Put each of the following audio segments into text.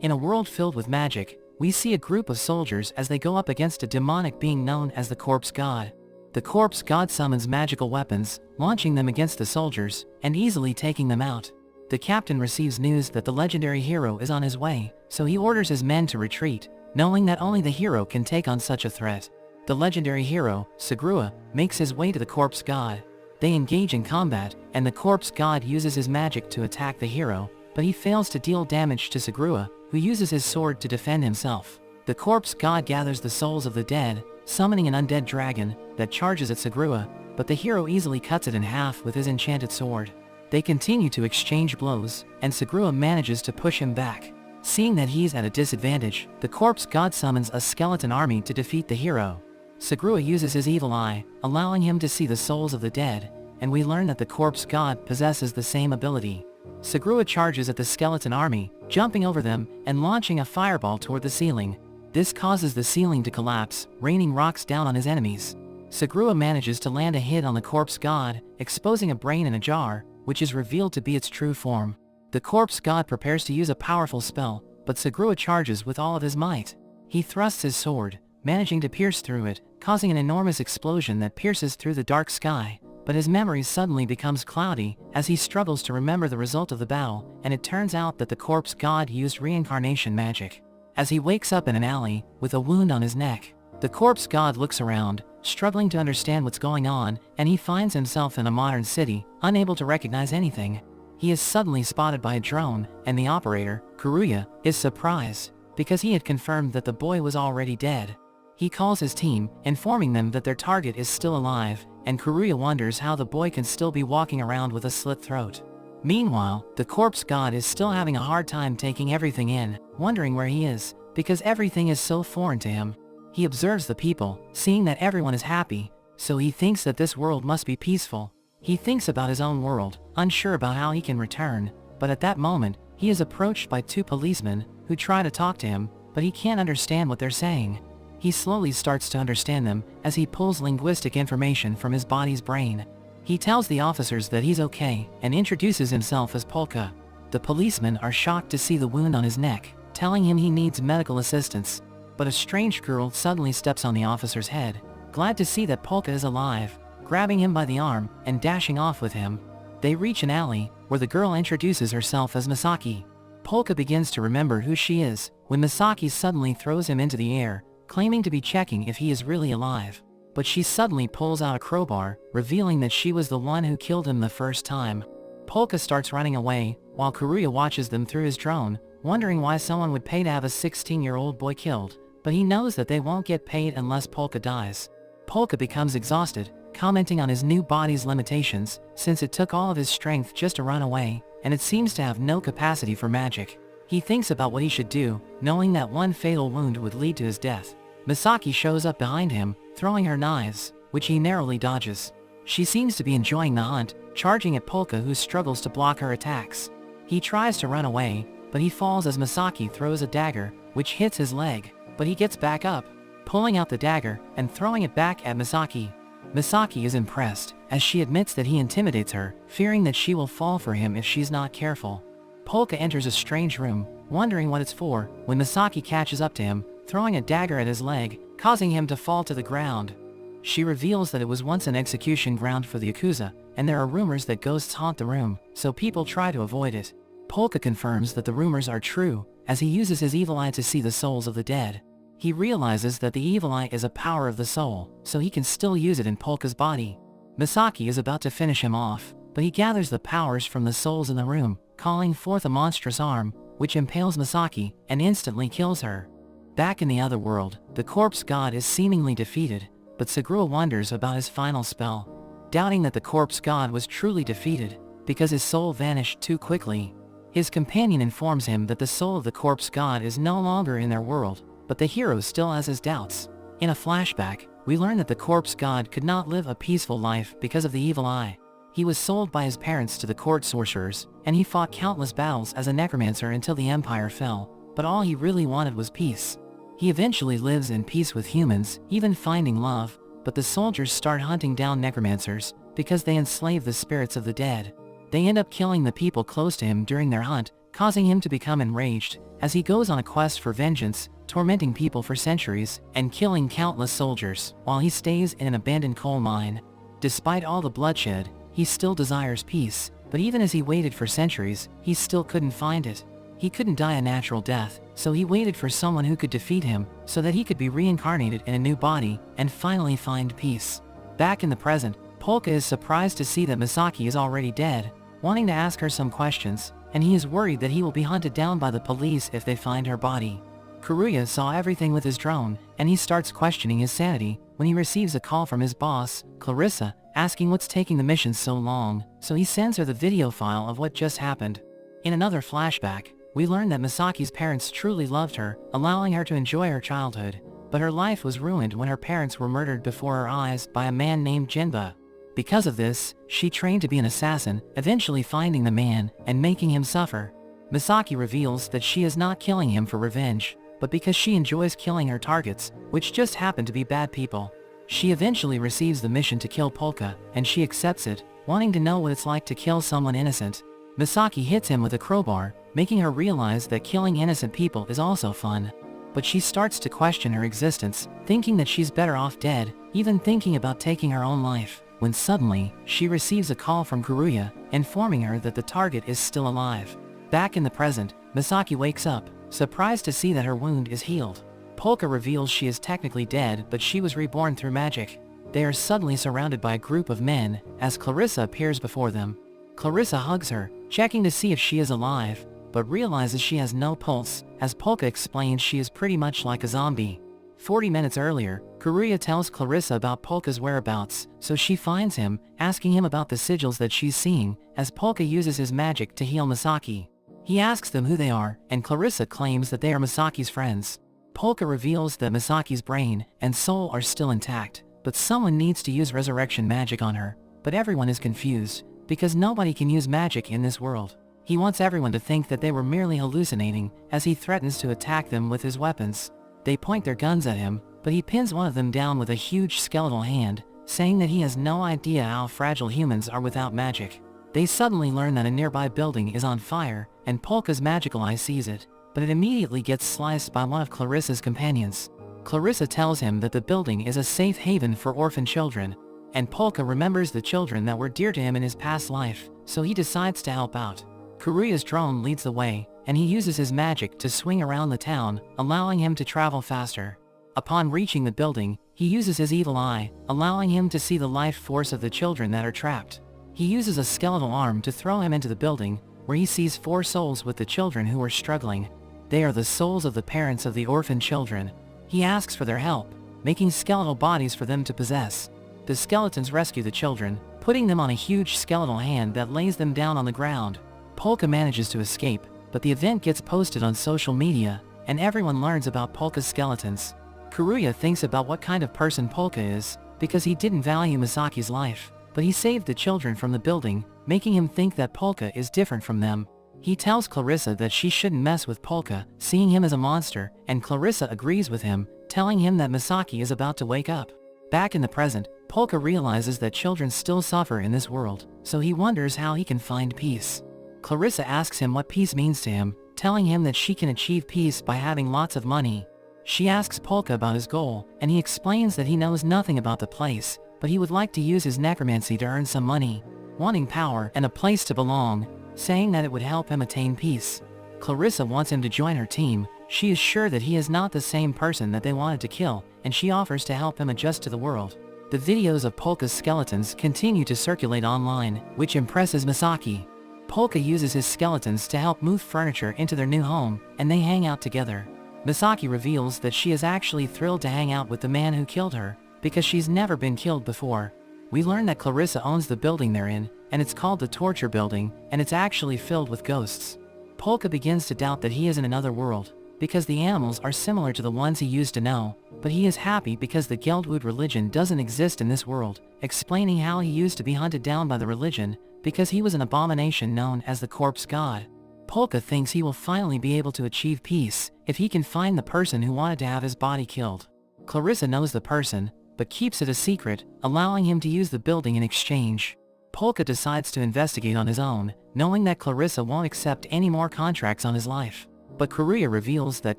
In a world filled with magic, we see a group of soldiers as they go up against a demonic being known as the Corpse God. The Corpse God summons magical weapons, launching them against the soldiers, and easily taking them out. The captain receives news that the legendary hero is on his way, so he orders his men to retreat, knowing that only the hero can take on such a threat. The legendary hero, Sagrua, makes his way to the Corpse God. They engage in combat, and the Corpse God uses his magic to attack the hero, but he fails to deal damage to Sagrua, who uses his sword to defend himself. The Corpse God gathers the souls of the dead, summoning an undead dragon that charges at Sagrua, but the hero easily cuts it in half with his enchanted sword. They continue to exchange blows, and Sagrua manages to push him back. Seeing that he's at a disadvantage, the Corpse God summons a skeleton army to defeat the hero. Sagrua uses his evil eye, allowing him to see the souls of the dead, and we learn that the Corpse God possesses the same ability. Sagrua charges at the skeleton army, jumping over them and launching a fireball toward the ceiling. This causes the ceiling to collapse, raining rocks down on his enemies. Sagrua manages to land a hit on the Corpse God, exposing a brain in a jar, which is revealed to be its true form. The Corpse God prepares to use a powerful spell, but Sagrua charges with all of his might. He thrusts his sword, managing to pierce through it, causing an enormous explosion that pierces through the dark sky, but his memory suddenly becomes cloudy as he struggles to remember the result of the battle, and it turns out that the Corpse God used reincarnation magic. As he wakes up in an alley, with a wound on his neck, the Corpse God looks around, struggling to understand what's going on, and he finds himself in a modern city, unable to recognize anything. He is suddenly spotted by a drone, and the operator, Kuruya, is surprised, because he had confirmed that the boy was already dead. He calls his team, informing them that their target is still alive, and Kuruya wonders how the boy can still be walking around with a slit throat. Meanwhile, the Corpse God is still having a hard time taking everything in, wondering where he is, because everything is so foreign to him. He observes the people, seeing that everyone is happy, so he thinks that this world must be peaceful. He thinks about his own world, unsure about how he can return, but at that moment, he is approached by two policemen, who try to talk to him, but he can't understand what they're saying. He slowly starts to understand them, as he pulls linguistic information from his body's brain. He tells the officers that he's okay, and introduces himself as Polka. The policemen are shocked to see the wound on his neck, telling him he needs medical assistance. But a strange girl suddenly steps on the officer's head, glad to see that Polka is alive, grabbing him by the arm, and dashing off with him. They reach an alley, where the girl introduces herself as Misaki. Polka begins to remember who she is, when Misaki suddenly throws him into the air, claiming to be checking if he is really alive. But she suddenly pulls out a crowbar, revealing that she was the one who killed him the first time. Polka starts running away, while Kuruya watches them through his drone, wondering why someone would pay to have a 16-year-old boy killed, but he knows that they won't get paid unless Polka dies. Polka becomes exhausted, commenting on his new body's limitations, since it took all of his strength just to run away, and it seems to have no capacity for magic. He thinks about what he should do, knowing that one fatal wound would lead to his death. Misaki shows up behind him, throwing her knives, which he narrowly dodges. She seems to be enjoying the hunt, charging at Polka, who struggles to block her attacks. He tries to run away, but he falls as Misaki throws a dagger, which hits his leg, but he gets back up, pulling out the dagger and throwing it back at Misaki. Misaki is impressed, as she admits that he intimidates her, fearing that she will fall for him if she's not careful. Polka enters a strange room, wondering what it's for, when Misaki catches up to him, throwing a dagger at his leg, causing him to fall to the ground. She reveals that it was once an execution ground for the Yakuza, and there are rumors that ghosts haunt the room, so people try to avoid it. Polka confirms that the rumors are true, as he uses his evil eye to see the souls of the dead. He realizes that the evil eye is a power of the soul, so he can still use it in Polka's body. Misaki is about to finish him off, but he gathers the powers from the souls in the room, calling forth a monstrous arm, which impales Misaki, and instantly kills her. Back in the other world, the Corpse God is seemingly defeated, but Sagrua wonders about his final spell, doubting that the Corpse God was truly defeated, because his soul vanished too quickly. His companion informs him that the soul of the Corpse God is no longer in their world, but the hero still has his doubts. In a flashback, we learn that the Corpse God could not live a peaceful life because of the evil eye. He was sold by his parents to the court sorcerers, and he fought countless battles as a necromancer until the empire fell, but all he really wanted was peace. He eventually lives in peace with humans, even finding love, but the soldiers start hunting down necromancers, because they enslave the spirits of the dead. They end up killing the people close to him during their hunt, causing him to become enraged, as he goes on a quest for vengeance, tormenting people for centuries, and killing countless soldiers, while he stays in an abandoned coal mine. Despite all the bloodshed, he still desires peace, but even as he waited for centuries, he still couldn't find it. He couldn't die a natural death, so he waited for someone who could defeat him, so that he could be reincarnated in a new body, and finally find peace. Back in the present, Polka is surprised to see that Misaki is already dead, wanting to ask her some questions, and he is worried that he will be hunted down by the police if they find her body. Karuya saw everything with his drone, and he starts questioning his sanity, when he receives a call from his boss, Clarissa, asking what's taking the mission so long, so he sends her the video file of what just happened. In another flashback, we learn that Misaki's parents truly loved her, allowing her to enjoy her childhood, but her life was ruined when her parents were murdered before her eyes by a man named Jinba. Because of this, she trained to be an assassin, eventually finding the man and making him suffer. Misaki reveals that she is not killing him for revenge, but because she enjoys killing her targets, which just happen to be bad people. She eventually receives the mission to kill Polka, and she accepts it, wanting to know what it's like to kill someone innocent. Misaki hits him with a crowbar, making her realize that killing innocent people is also fun. But she starts to question her existence, thinking that she's better off dead, even thinking about taking her own life, when suddenly, she receives a call from Karuya, informing her that the target is still alive. Back in the present, Misaki wakes up, surprised to see that her wound is healed. Polka reveals she is technically dead, but she was reborn through magic. They are suddenly surrounded by a group of men, as Clarissa appears before them. Clarissa hugs her, checking to see if she is alive, but realizes she has no pulse, as Polka explains she is pretty much like a zombie. 40 minutes earlier, Karuya tells Clarissa about Polka's whereabouts, so she finds him, asking him about the sigils that she's seeing, as Polka uses his magic to heal Misaki. He asks them who they are, and Clarissa claims that they are Misaki's friends. Polka reveals that Misaki's brain and soul are still intact, but someone needs to use resurrection magic on her, but everyone is confused, because nobody can use magic in this world. He wants everyone to think that they were merely hallucinating, as he threatens to attack them with his weapons. They point their guns at him, but he pins one of them down with a huge skeletal hand, saying that he has no idea how fragile humans are without magic. They suddenly learn that a nearby building is on fire, and Polka's magical eye sees it, but it immediately gets sliced by one of Clarissa's companions. Clarissa tells him that the building is a safe haven for orphan children, and Polka remembers the children that were dear to him in his past life, so he decides to help out. Karuya's drone leads the way, and he uses his magic to swing around the town, allowing him to travel faster. Upon reaching the building, he uses his evil eye, allowing him to see the life force of the children that are trapped. He uses a skeletal arm to throw him into the building, where he sees 4 souls with the children who are struggling. They are the souls of the parents of the orphan children. He asks for their help, making skeletal bodies for them to possess. The skeletons rescue the children, putting them on a huge skeletal hand that lays them down on the ground. Polka manages to escape, but the event gets posted on social media, and everyone learns about Polka's skeletons. Karuya thinks about what kind of person Polka is, because he didn't value Misaki's life, but he saved the children from the building, making him think that Polka is different from them. He tells Clarissa that she shouldn't mess with Polka, seeing him as a monster, and Clarissa agrees with him, telling him that Misaki is about to wake up. Back in the present, Polka realizes that children still suffer in this world, so he wonders how he can find peace. Clarissa asks him what peace means to him, telling him that she can achieve peace by having lots of money. She asks Polka about his goal, and he explains that he knows nothing about the place, but he would like to use his necromancy to earn some money, wanting power and a place to belong, saying that it would help him attain peace. Clarissa wants him to join her team. She is sure that he is not the same person that they wanted to kill, and she offers to help him adjust to the world. The videos of Polka's skeletons continue to circulate online, which impresses Misaki. Polka uses his skeletons to help move furniture into their new home, and they hang out together. Misaki reveals that she is actually thrilled to hang out with the man who killed her, because she's never been killed before. We learn that Clarissa owns the building they're in, and it's called the Torture Building, and it's actually filled with ghosts. Polka begins to doubt that he is in another world, because the animals are similar to the ones he used to know, but he is happy because the Geldwood religion doesn't exist in this world, explaining how he used to be hunted down by the religion, because he was an abomination known as the Corpse God. Polka thinks he will finally be able to achieve peace, if he can find the person who wanted to have his body killed. Clarissa knows the person, but keeps it a secret, allowing him to use the building in exchange. Polka decides to investigate on his own, knowing that Clarissa won't accept any more contracts on his life. But Karuya reveals that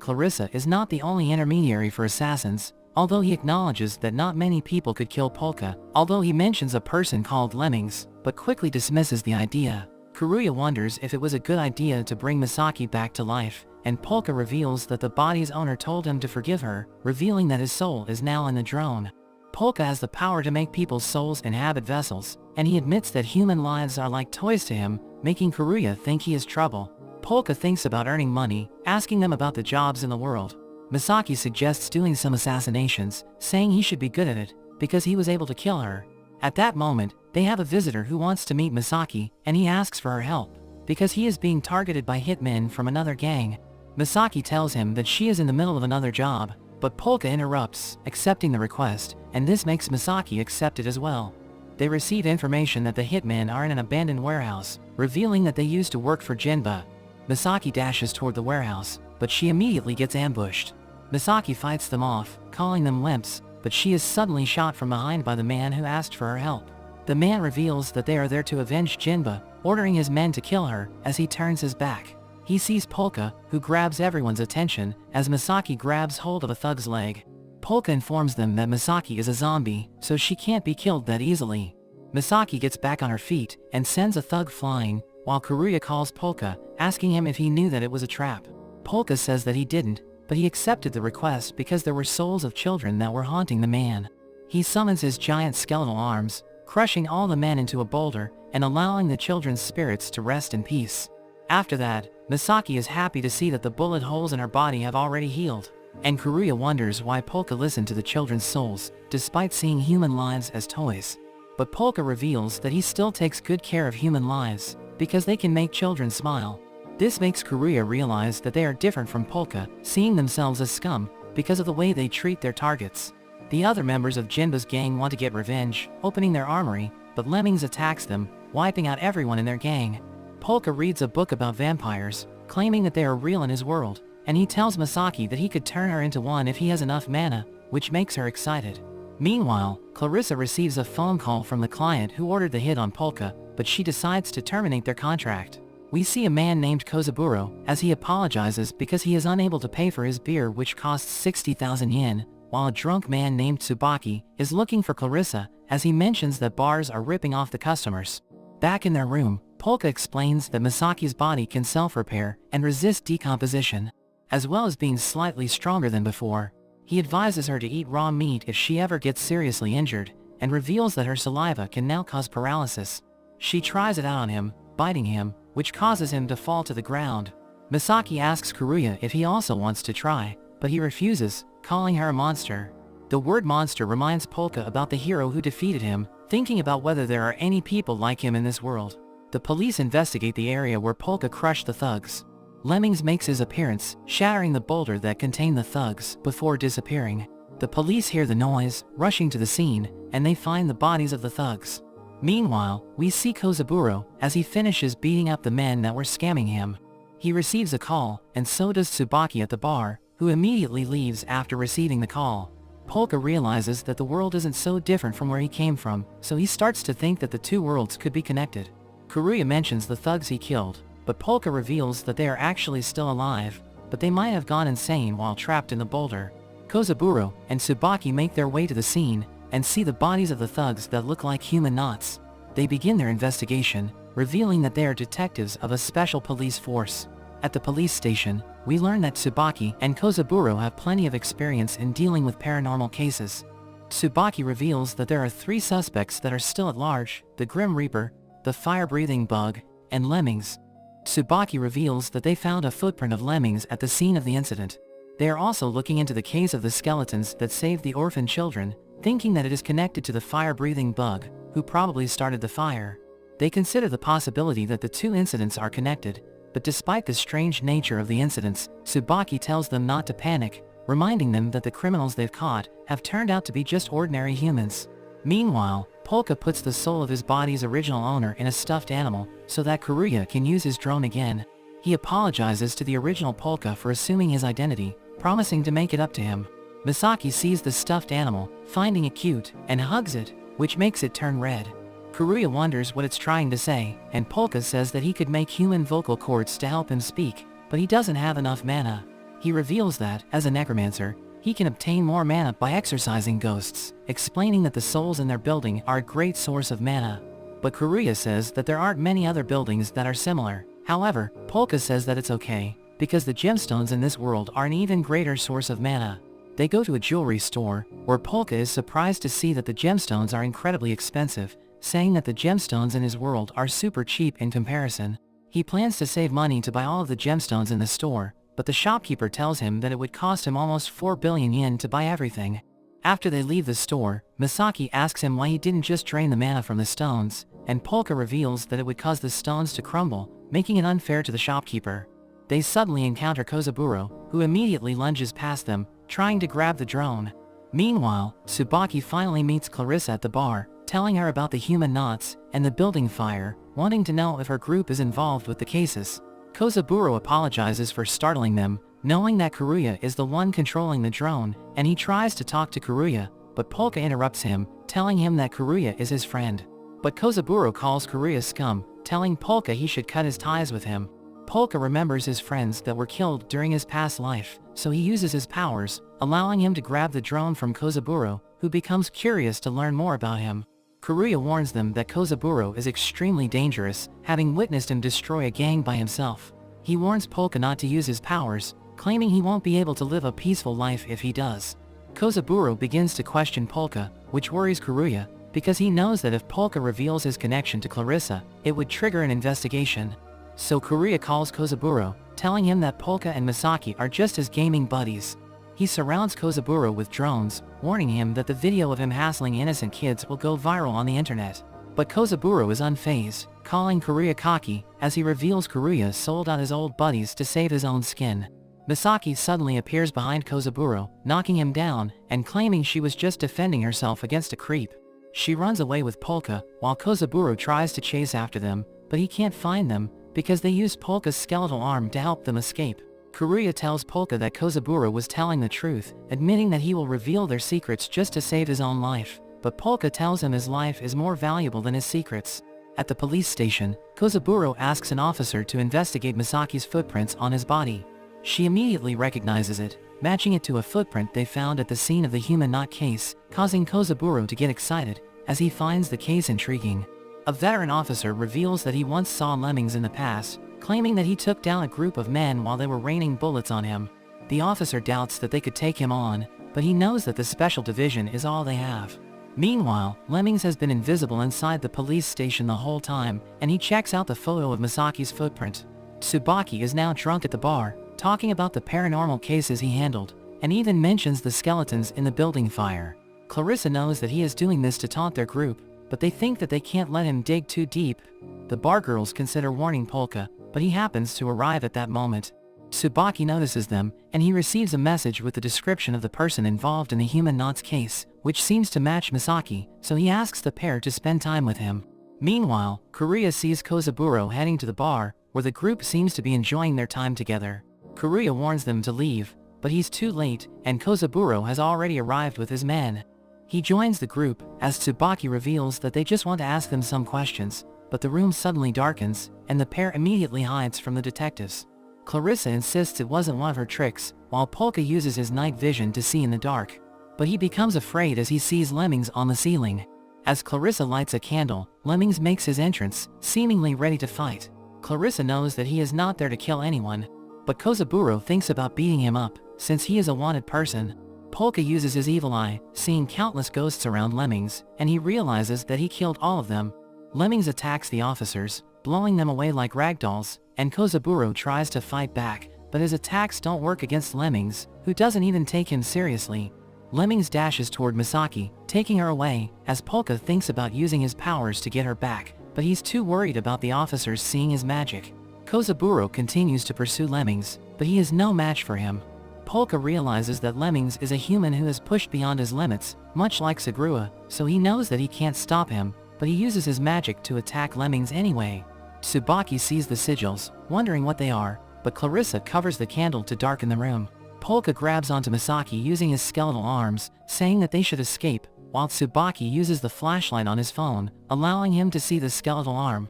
Clarissa is not the only intermediary for assassins, although he acknowledges that not many people could kill Polka, although he mentions a person called Lemmings, but quickly dismisses the idea. Karuya wonders if it was a good idea to bring Misaki back to life, and Polka reveals that the body's owner told him to forgive her, revealing that his soul is now in the drone. Polka has the power to make people's souls inhabit vessels, and he admits that human lives are like toys to him, making Karuya think he is trouble. Polka thinks about earning money, asking them about the jobs in the world. Misaki suggests doing some assassinations, saying he should be good at it, because he was able to kill her. At that moment, they have a visitor who wants to meet Misaki, and he asks for her help, because he is being targeted by hitmen from another gang. Misaki tells him that she is in the middle of another job, but Polka interrupts, accepting the request, and this makes Misaki accept it as well. They receive information that the hitmen are in an abandoned warehouse, revealing that they used to work for Jinba. Misaki dashes toward the warehouse, but she immediately gets ambushed. Misaki fights them off, calling them limps, but she is suddenly shot from behind by the man who asked for her help. The man reveals that they are there to avenge Jinba, ordering his men to kill her as he turns his back. He sees Polka, who grabs everyone's attention, as Misaki grabs hold of a thug's leg. Polka informs them that Misaki is a zombie, so she can't be killed that easily. Misaki gets back on her feet and sends a thug flying, while Karuya calls Polka, asking him if he knew that it was a trap. Polka says that he didn't, but he accepted the request because there were souls of children that were haunting the man. He summons his giant skeletal arms, crushing all the men into a boulder and allowing the children's spirits to rest in peace. After that, Misaki is happy to see that the bullet holes in her body have already healed, and Karuya wonders why Polka listened to the children's souls, despite seeing human lives as toys. But Polka reveals that he still takes good care of human lives, because they can make children smile. This makes Karuya realize that they are different from Polka, seeing themselves as scum, because of the way they treat their targets. The other members of Jinba's gang want to get revenge, opening their armory, but Lemmings attacks them, wiping out everyone in their gang. Polka reads a book about vampires, claiming that they are real in his world, and he tells Misaki that he could turn her into one if he has enough mana, which makes her excited. Meanwhile, Clarissa receives a phone call from the client who ordered the hit on Polka, but she decides to terminate their contract. We see a man named Kozaburo, as he apologizes because he is unable to pay for his beer, which costs 60,000 yen, while a drunk man named Tsubaki is looking for Clarissa, as he mentions that bars are ripping off the customers. Back in their room, Polka explains that Misaki's body can self-repair and resist decomposition, as well as being slightly stronger than before. He advises her to eat raw meat if she ever gets seriously injured, and reveals that her saliva can now cause paralysis. She tries it out on him, biting him, which causes him to fall to the ground. Misaki asks Karuya if he also wants to try, but he refuses, calling her a monster. The word monster reminds Polka about the hero who defeated him, thinking about whether there are any people like him in this world. The police investigate the area where Polka crushed the thugs. Lemmings makes his appearance, shattering the boulder that contained the thugs, before disappearing. The police hear the noise, rushing to the scene, and they find the bodies of the thugs. Meanwhile, we see Kozaburo, as he finishes beating up the men that were scamming him. He receives a call, and so does Tsubaki at the bar, who immediately leaves after receiving the call. Polka realizes that the world isn't so different from where he came from, so he starts to think that the two worlds could be connected. Karuya mentions the thugs he killed, but Polka reveals that they are actually still alive, but they might have gone insane while trapped in the boulder. Kozaburo and Tsubaki make their way to the scene, and see the bodies of the thugs that look like human knots. They begin their investigation, revealing that they are detectives of a special police force. At the police station, we learn that Tsubaki and Kozaburo have plenty of experience in dealing with paranormal cases. Tsubaki reveals that there are 3 suspects that are still at large: the Grim Reaper, the fire-breathing bug, and Lemmings. Tsubaki reveals that they found a footprint of Lemmings at the scene of the incident. They are also looking into the case of the skeletons that saved the orphan children, thinking that it is connected to the fire-breathing bug, who probably started the fire. They consider the possibility that the 2 incidents are connected, but despite the strange nature of the incidents, Tsubaki tells them not to panic, reminding them that the criminals they've caught have turned out to be just ordinary humans. Meanwhile, Polka puts the soul of his body's original owner in a stuffed animal, so that Karuya can use his drone again. He apologizes to the original Polka for assuming his identity, promising to make it up to him. Misaki sees the stuffed animal, finding it cute, and hugs it, which makes it turn red. Karuya wonders what it's trying to say, and Polka says that he could make human vocal cords to help him speak, but he doesn't have enough mana. He reveals that, as a necromancer, he can obtain more mana by exorcising ghosts, explaining that the souls in their building are a great source of mana. But Karuya says that there aren't many other buildings that are similar. However, Polka says that it's okay, because the gemstones in this world are an even greater source of mana. They go to a jewelry store, where Polka is surprised to see that the gemstones are incredibly expensive, saying that the gemstones in his world are super cheap in comparison. He plans to save money to buy all of the gemstones in the store, but the shopkeeper tells him that it would cost him almost 4 billion yen to buy everything. After they leave the store, Misaki asks him why he didn't just drain the mana from the stones, and Polka reveals that it would cause the stones to crumble, making it unfair to the shopkeeper. They suddenly encounter Kozaburo, who immediately lunges past them, trying to grab the drone. Meanwhile, Tsubaki finally meets Clarissa at the bar, telling her about the human knots and the building fire, wanting to know if her group is involved with the cases. Kozaburo apologizes for startling them, knowing that Karuya is the one controlling the drone, and he tries to talk to Karuya, but Polka interrupts him, telling him that Karuya is his friend. But Kozaburo calls Karuya scum, telling Polka he should cut his ties with him. Polka remembers his friends that were killed during his past life, so he uses his powers, allowing him to grab the drone from Kozaburo, who becomes curious to learn more about him. Karuya warns them that Kozaburo is extremely dangerous, having witnessed him destroy a gang by himself. He warns Polka not to use his powers, claiming he won't be able to live a peaceful life if he does. Kozaburo begins to question Polka, which worries Karuya, because he knows that if Polka reveals his connection to Clarissa, it would trigger an investigation. So Karuya calls Kozaburo, telling him that Polka and Misaki are just his gaming buddies. He surrounds Kozaburo with drones, warning him that the video of him hassling innocent kids will go viral on the internet. But Kozaburo is unfazed, calling Karuya cocky, as he reveals Karuya sold out his old buddies to save his own skin. Misaki suddenly appears behind Kozaburo, knocking him down, and claiming she was just defending herself against a creep. She runs away with Polka, while Kozaburo tries to chase after them, but he can't find them, because they use Polka's skeletal arm to help them escape. Karuya tells Polka that Kozaburo was telling the truth, admitting that he will reveal their secrets just to save his own life, but Polka tells him his life is more valuable than his secrets. At the police station, Kozaburo asks an officer to investigate Misaki's footprints on his body. She immediately recognizes it, matching it to a footprint they found at the scene of the human knot case, causing Kozaburo to get excited, as he finds the case intriguing. A veteran officer reveals that he once saw Lemmings in the past, claiming that he took down a group of men while they were raining bullets on him. The officer doubts that they could take him on, but he knows that the special division is all they have. Meanwhile, Lemmings has been invisible inside the police station the whole time, and he checks out the photo of Misaki's footprint. Tsubaki is now drunk at the bar, talking about the paranormal cases he handled, and even mentions the skeletons in the building fire. Clarissa knows that he is doing this to taunt their group, but they think that they can't let him dig too deep. The bar girls consider warning Polka, but he happens to arrive at that moment. Tsubaki notices them, and he receives a message with the description of the person involved in the human knots case, which seems to match Misaki, so he asks the pair to spend time with him. Meanwhile, Karuya sees Kozaburo heading to the bar, where the group seems to be enjoying their time together. Karuya warns them to leave, but he's too late, and Kozaburo has already arrived with his men. He joins the group, as Tsubaki reveals that they just want to ask them some questions, but the room suddenly darkens, and the pair immediately hides from the detectives. Clarissa insists it wasn't one of her tricks, while Polka uses his night vision to see in the dark. But he becomes afraid as he sees Lemmings on the ceiling. As Clarissa lights a candle, Lemmings makes his entrance, seemingly ready to fight. Clarissa knows that he is not there to kill anyone, but Kozaburo thinks about beating him up, since he is a wanted person. Polka uses his evil eye, seeing countless ghosts around Lemmings, and he realizes that he killed all of them. Lemmings attacks the officers, blowing them away like ragdolls, and Kozaburo tries to fight back, but his attacks don't work against Lemmings, who doesn't even take him seriously. Lemmings dashes toward Misaki, taking her away, as Polka thinks about using his powers to get her back, but he's too worried about the officers seeing his magic. Kozaburo continues to pursue Lemmings, but he is no match for him. Polka realizes that Lemmings is a human who has pushed beyond his limits, much like Sagrua, so he knows that he can't stop him, but he uses his magic to attack Lemmings anyway. Tsubaki sees the sigils, wondering what they are, but Clarissa covers the candle to darken the room. Polka grabs onto Misaki using his skeletal arms, saying that they should escape, while Tsubaki uses the flashlight on his phone, allowing him to see the skeletal arm.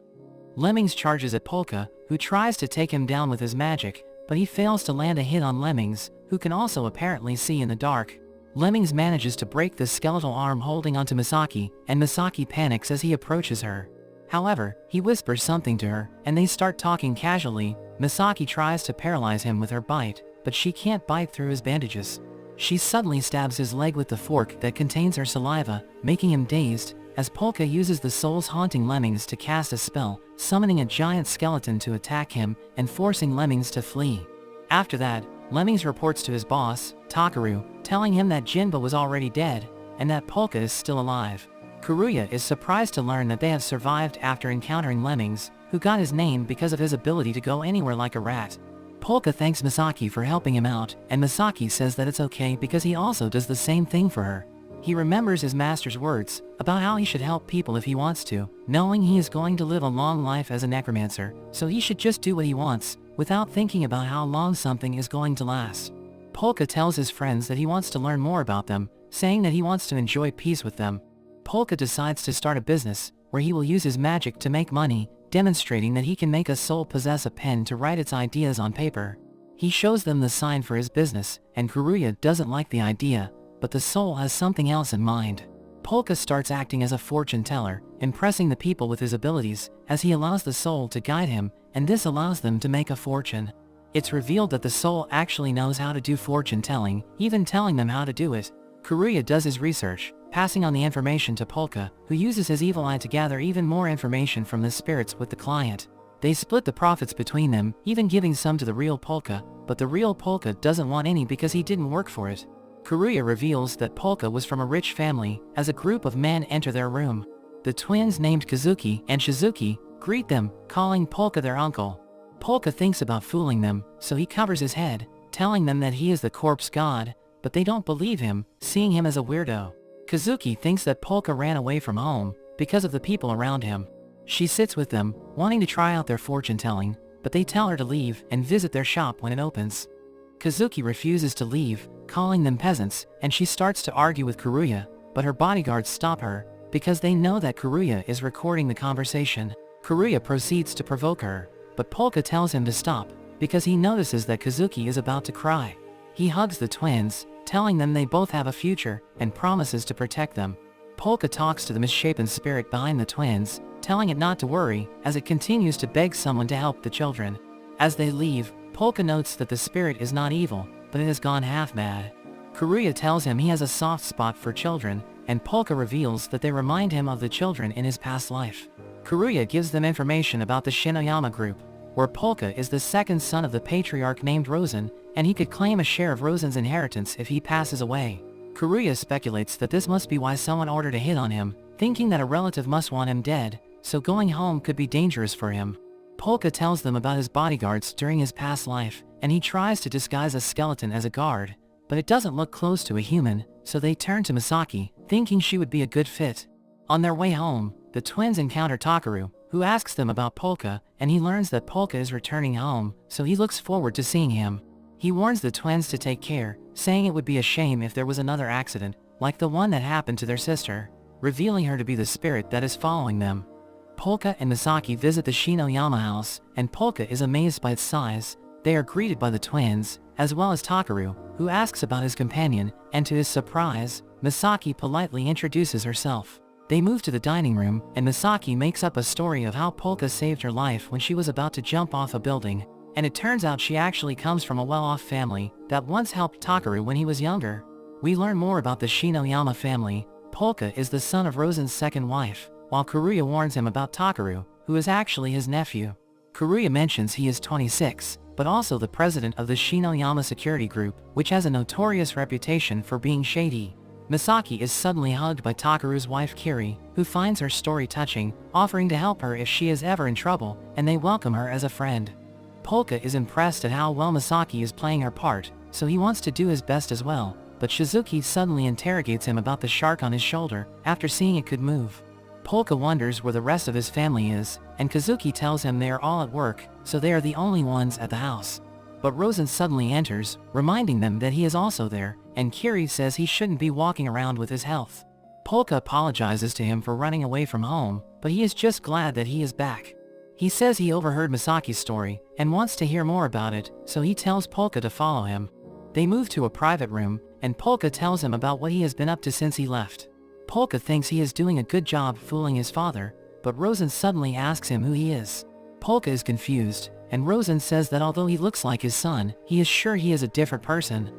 Lemmings charges at Polka, who tries to take him down with his magic, but he fails to land a hit on Lemmings, who can also apparently see in the dark. Lemmings manages to break the skeletal arm holding onto Misaki, and Misaki panics as he approaches her. However, he whispers something to her, and they start talking casually. Misaki tries to paralyze him with her bite, but she can't bite through his bandages. She suddenly stabs his leg with the fork that contains her saliva, making him dazed, as Polka uses the souls haunting Lemmings to cast a spell, summoning a giant skeleton to attack him and forcing Lemmings to flee. After that, Lemmings reports to his boss, Takaru, telling him that Jinba was already dead, and that Polka is still alive. Kuruya is surprised to learn that they have survived after encountering Lemmings, who got his name because of his ability to go anywhere like a rat. Polka thanks Misaki for helping him out, and Misaki says that it's okay because he also does the same thing for her. He remembers his master's words about how he should help people if he wants to, knowing he is going to live a long life as a necromancer, so he should just do what he wants, without thinking about how long something is going to last. Polka tells his friends that he wants to learn more about them, saying that he wants to enjoy peace with them. Polka decides to start a business, where he will use his magic to make money, demonstrating that he can make a soul possess a pen to write its ideas on paper. He shows them the sign for his business, and Kuruya doesn't like the idea, but the soul has something else in mind. Polka starts acting as a fortune teller, impressing the people with his abilities, as he allows the soul to guide him, and this allows them to make a fortune. It's revealed that the soul actually knows how to do fortune telling, even telling them how to do it. Kuruya does his research, passing on the information to Polka, who uses his evil eye to gather even more information from the spirits with the client. They split the profits between them, even giving some to the real Polka, but the real Polka doesn't want any because he didn't work for it. Kuruya reveals that Polka was from a rich family, as a group of men enter their room. The twins named Kazuki and Shizuki greet them, calling Polka their uncle. Polka thinks about fooling them, so he covers his head, telling them that he is the corpse god, but they don't believe him, seeing him as a weirdo. Kazuki thinks that Polka ran away from home, because of the people around him. She sits with them, wanting to try out their fortune telling, but they tell her to leave and visit their shop when it opens. Kazuki refuses to leave, calling them peasants, and she starts to argue with Kuruya, but her bodyguards stop her, because they know that Kuruya is recording the conversation. Kuruya proceeds to provoke her, but Polka tells him to stop, because he notices that Kazuki is about to cry. He hugs the twins, telling them they both have a future, and promises to protect them. Polka talks to the misshapen spirit behind the twins, telling it not to worry, as it continues to beg someone to help the children. As they leave, Polka notes that the spirit is not evil, but it has gone half mad. Kuruya tells him he has a soft spot for children, and Polka reveals that they remind him of the children in his past life. Kuruya gives them information about the Shinoyama group, where Polka is the second son of the patriarch named Rosen, and he could claim a share of Rosen's inheritance if he passes away. Kuruya speculates that this must be why someone ordered a hit on him, thinking that a relative must want him dead, so going home could be dangerous for him. Polka tells them about his bodyguards during his past life, and he tries to disguise a skeleton as a guard, but it doesn't look close to a human, so they turn to Misaki, thinking she would be a good fit. On their way home, the twins encounter Takaru, who asks them about Polka, and he learns that Polka is returning home, so he looks forward to seeing him. He warns the twins to take care, saying it would be a shame if there was another accident, like the one that happened to their sister, revealing her to be the spirit that is following them. Polka and Misaki visit the Shinoyama house, and Polka is amazed by its size. They are greeted by the twins, as well as Takaru, who asks about his companion, and to his surprise, Misaki politely introduces herself. They move to the dining room, and Misaki makes up a story of how Polka saved her life when she was about to jump off a building, and it turns out she actually comes from a well-off family that once helped Takaru when he was younger. We learn more about the Shinoyama family. Polka is the son of Rosen's second wife, while Kuruya warns him about Takaru, who is actually his nephew. Kuruya mentions he is 26, but also the president of the Shinoyama security group, which has a notorious reputation for being shady. Misaki is suddenly hugged by Takaru's wife Kiri, who finds her story touching, offering to help her if she is ever in trouble, and they welcome her as a friend. Polka is impressed at how well Misaki is playing her part, so he wants to do his best as well, but Shizuki suddenly interrogates him about the shark on his shoulder, after seeing it could move. Polka wonders where the rest of his family is, and Kazuki tells him they are all at work, so they are the only ones at the house. But Rosen suddenly enters, reminding them that he is also there, and Kiri says he shouldn't be walking around with his health. Polka apologizes to him for running away from home, but he is just glad that he is back. He says he overheard Misaki's story and wants to hear more about it, so he tells Polka to follow him. They move to a private room, and Polka tells him about what he has been up to since he left. Polka thinks he is doing a good job fooling his father, but Rosen suddenly asks him who he is. Polka is confused, and Rosen says that although he looks like his son, he is sure he is a different person.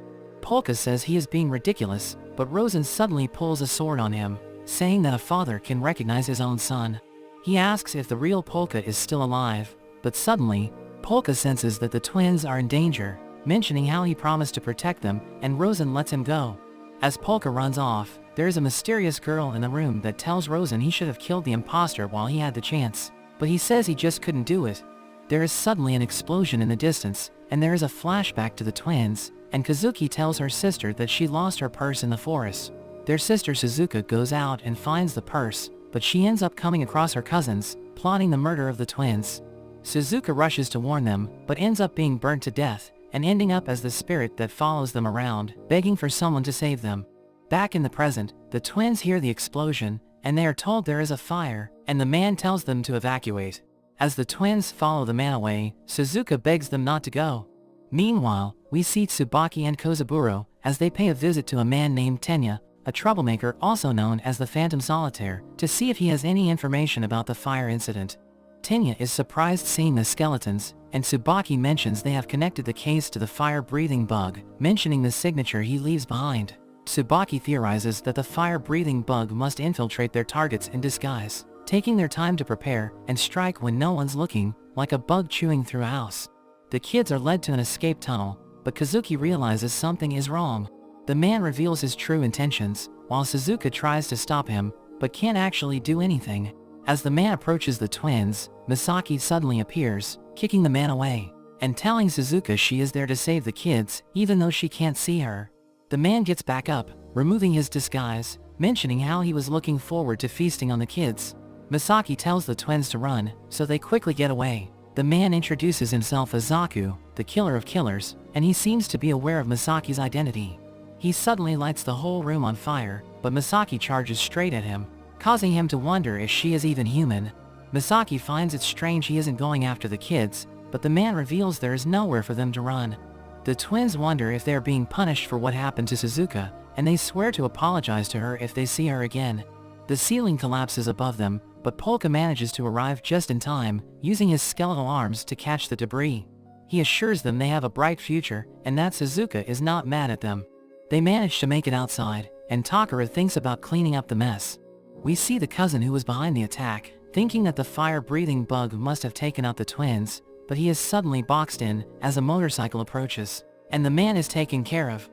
Polka says he is being ridiculous, but Rosen suddenly pulls a sword on him, saying that a father can recognize his own son. He asks if the real Polka is still alive, but suddenly, Polka senses that the twins are in danger, mentioning how he promised to protect them, and Rosen lets him go. As Polka runs off, there is a mysterious girl in the room that tells Rosen he should have killed the imposter while he had the chance, but he says he just couldn't do it. There is suddenly an explosion in the distance, and there is a flashback to the twins, and Kazuki tells her sister that she lost her purse in the forest. Their sister Suzuka goes out and finds the purse, but she ends up coming across her cousins, plotting the murder of the twins. Suzuka rushes to warn them, but ends up being burnt to death, and ending up as the spirit that follows them around, begging for someone to save them. Back in the present, the twins hear the explosion, and they are told there is a fire, and the man tells them to evacuate. As the twins follow the man away, Suzuka begs them not to go. Meanwhile, we see Tsubaki and Kozaburo as they pay a visit to a man named Tenya, a troublemaker also known as the Phantom Solitaire, to see if he has any information about the fire incident. Tenya is surprised seeing the skeletons, and Tsubaki mentions they have connected the case to the fire-breathing bug, mentioning the signature he leaves behind. Tsubaki theorizes that the fire-breathing bug must infiltrate their targets in disguise, taking their time to prepare and strike when no one's looking, like a bug chewing through a house. The kids are led to an escape tunnel, but Kazuki realizes something is wrong. The man reveals his true intentions, while Suzuka tries to stop him, but can't actually do anything. As the man approaches the twins, Misaki suddenly appears, kicking the man away, and telling Suzuka she is there to save the kids, even though she can't see her. The man gets back up, removing his disguise, mentioning how he was looking forward to feasting on the kids. Misaki tells the twins to run, so they quickly get away. The man introduces himself as Zaku, the killer of killers, and he seems to be aware of Misaki's identity. He suddenly lights the whole room on fire, but Misaki charges straight at him, causing him to wonder if she is even human. Misaki finds it strange he isn't going after the kids, but the man reveals there is nowhere for them to run. The twins wonder if they are being punished for what happened to Suzuka, and they swear to apologize to her if they see her again. The ceiling collapses above them, but Polka manages to arrive just in time, using his skeletal arms to catch the debris. He assures them they have a bright future, and that Suzuka is not mad at them. They manage to make it outside, and Takara thinks about cleaning up the mess. We see the cousin who was behind the attack, thinking that the fire-breathing bug must have taken out the twins, but he is suddenly boxed in as a motorcycle approaches, and the man is taken care of.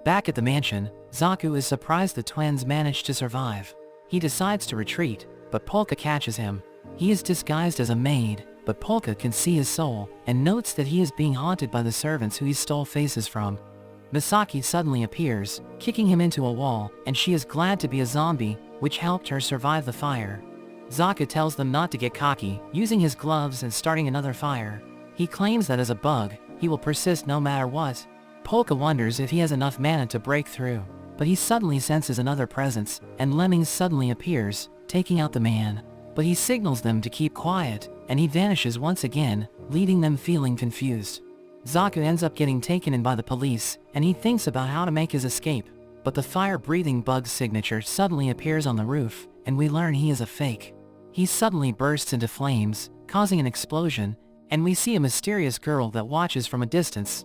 Back at the mansion, Zaku is surprised the twins managed to survive. He decides to retreat, but Polka catches him. He is disguised as a maid, but Polka can see his soul, and notes that he is being haunted by the servants who he stole faces from. Misaki suddenly appears, kicking him into a wall, and she is glad to be a zombie, which helped her survive the fire. Zaku tells them not to get cocky, using his gloves and starting another fire. He claims that as a bug, he will persist no matter what. Polka wonders if he has enough mana to break through, but he suddenly senses another presence, and Lemming suddenly appears, taking out the man. But he signals them to keep quiet, and he vanishes once again, leaving them feeling confused. Zaku ends up getting taken in by the police, and he thinks about how to make his escape. But the fire-breathing bug's signature suddenly appears on the roof, and we learn he is a fake. He suddenly bursts into flames, causing an explosion, and we see a mysterious girl that watches from a distance.